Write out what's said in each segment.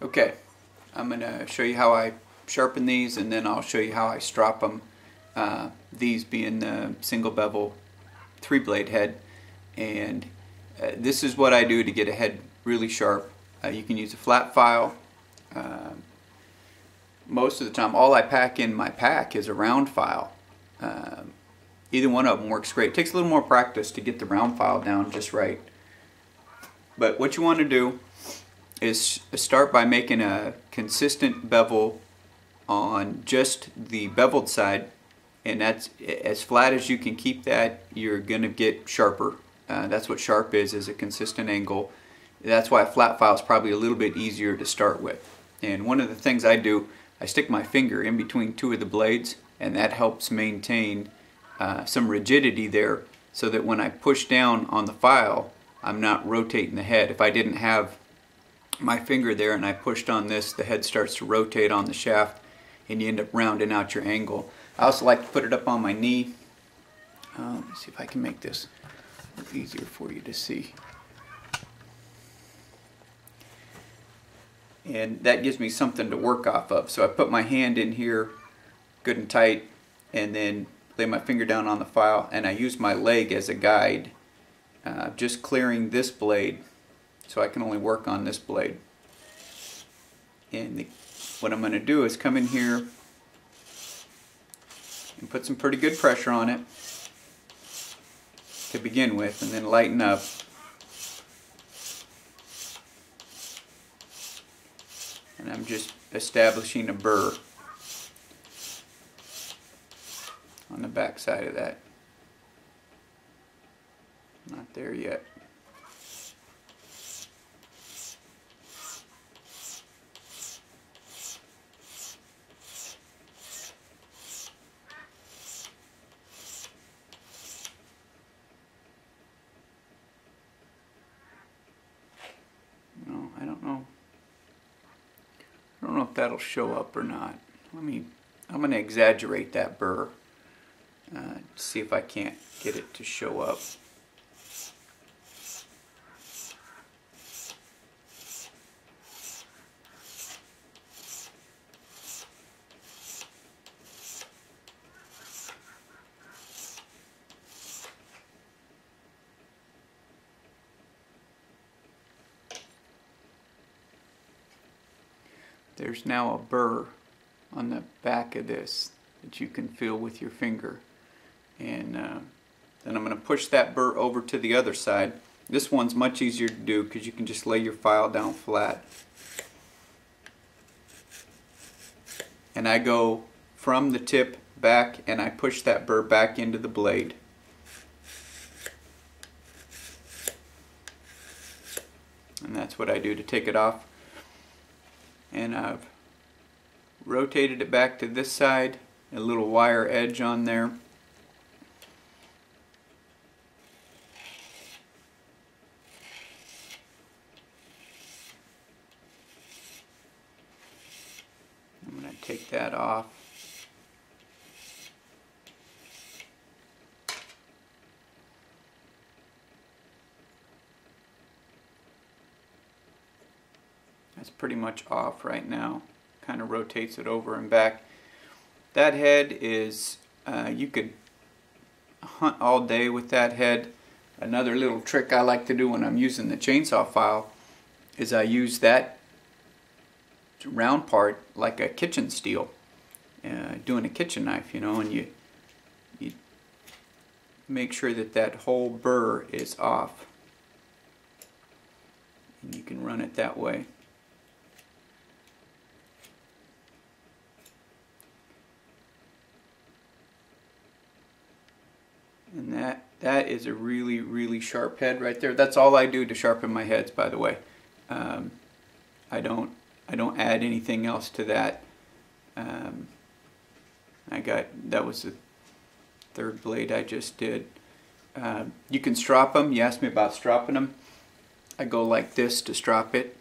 Okay, I'm going to show you how I sharpen these, and then I'll show you how I strop them. These being the single bevel 3-blade head, and this is what I do to get a head really sharp. You can use a flat file. Most of the time all I pack in my pack is a round file. Either one of them works great. It takes a little more practice to get the round file down just right. But what you want to do is start by making a consistent bevel on just the beveled side, and that's as flat as you can keep that. You're gonna get sharper. That's what sharp is a consistent angle. That's why a flat file is probably a little bit easier to start with. And one of the things I do, I stick my finger in between two of the blades, and that helps maintain some rigidity there, so that when I push down on the file, I'm not rotating the head. If I didn't have my finger there and I pushed on this, the head starts to rotate on the shaft and you end up rounding out your angle. I also like to put it up on my knee. Let me see if I can make this a little easier for you to see. And that gives me something to work off of. So I put my hand in here good and tight, and then lay my finger down on the file, and I use my leg as a guide, just clearing this blade so I can only work on this blade. And what I'm going to do is come in here and put some pretty good pressure on it to begin with, and then lighten up. And I'm just establishing a burr on the back side of that. Not there yet. No, I don't know. I don't know if that'll show up or not. I'm going to exaggerate that burr. See if I can't get it to show up. There's now a burr on the back of this that you can feel with your finger. And then I'm going to push that burr over to the other side. This one's much easier to do because you can just lay your file down flat. And I go from the tip back, and I push that burr back into the blade. And that's what I do to take it off. And I've rotated it back to this side, a little wire edge on there. I'm going to take that off. That's pretty much off right now. Kind of rotates it over and back. That head is, you could hunt all day with that head. Another little trick I like to do when I'm using the chainsaw file is I use that round part like a kitchen steel, doing a kitchen knife, you know, and you make sure that that whole burr is off, and you can run it that way. And that is a really, really sharp head right there. That's all I do to sharpen my heads, by the way. I don't add anything else to that. That was the third blade I just did. You can strop them. You asked me about stropping them. I go like this to strop it.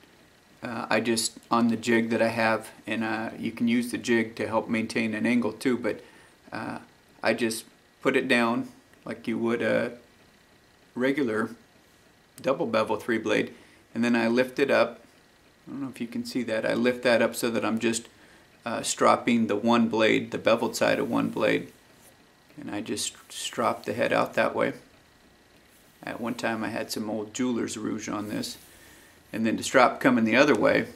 I just, on the jig that I have, and you can use the jig to help maintain an angle too, but I just put it down like you would a regular double bevel 3-blade, and then I lift it up I don't know if you can see that. I lift that up so that I'm just stropping the one blade, the beveled side of one blade, and I just strop the head out that way. At one time I had some old jeweler's rouge on this, and then to strop coming the other way,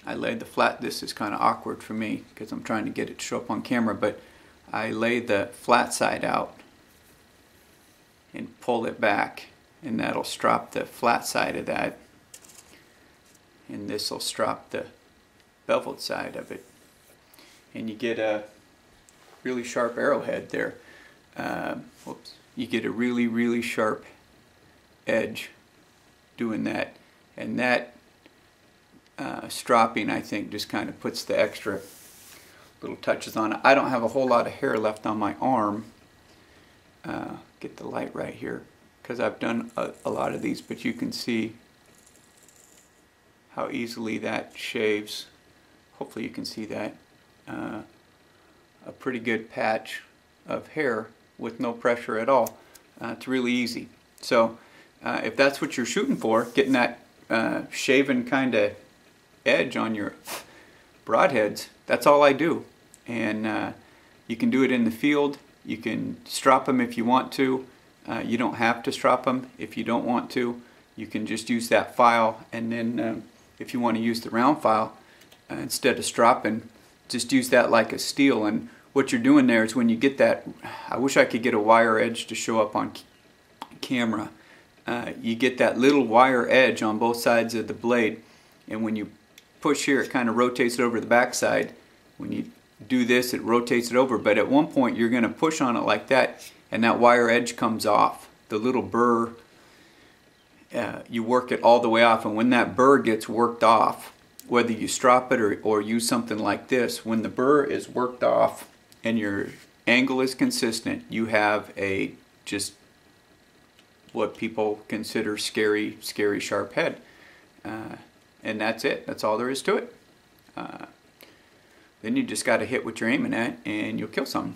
I laid the flat. This is kind of awkward for me because I'm trying to get it to show up on camera, but I lay the flat side out and pull it back, and that'll strop the flat side of that, and this will strop the beveled side of it, and you get a really sharp arrowhead there. Whoops. You get a really sharp edge doing that, and that stropping, I think, just kind of puts the extra little touches on it. I don't have a whole lot of hair left on my arm. Get the light right here, because I've done a lot of these, but you can see how easily that shaves. Hopefully you can see that. A pretty good patch of hair with no pressure at all. It's really easy. So if that's what you're shooting for, getting that shaven kind of edge on your broadheads, that's all I do. And you can do it in the field. You can strop them if you want to. You don't have to strop them if you don't want to. You can just use that file, and then if you want to use the round file, instead of stropping, just use that like a steel. And what you're doing there is when you get that, I wish I could get a wire edge to show up on camera. You get that little wire edge on both sides of the blade, and when you push here, it kind of rotates it over the back side. When you do this, it rotates it over, but at one point you're going to push on it like that, and that wire edge comes off. The little burr, you work it all the way off, and when that burr gets worked off, whether you strop it or use something like this, when the burr is worked off and your angle is consistent, you have a just what people consider scary sharp head. And that's it. That's all there is to it. Then you just got to hit what you're aiming at, and you'll kill something.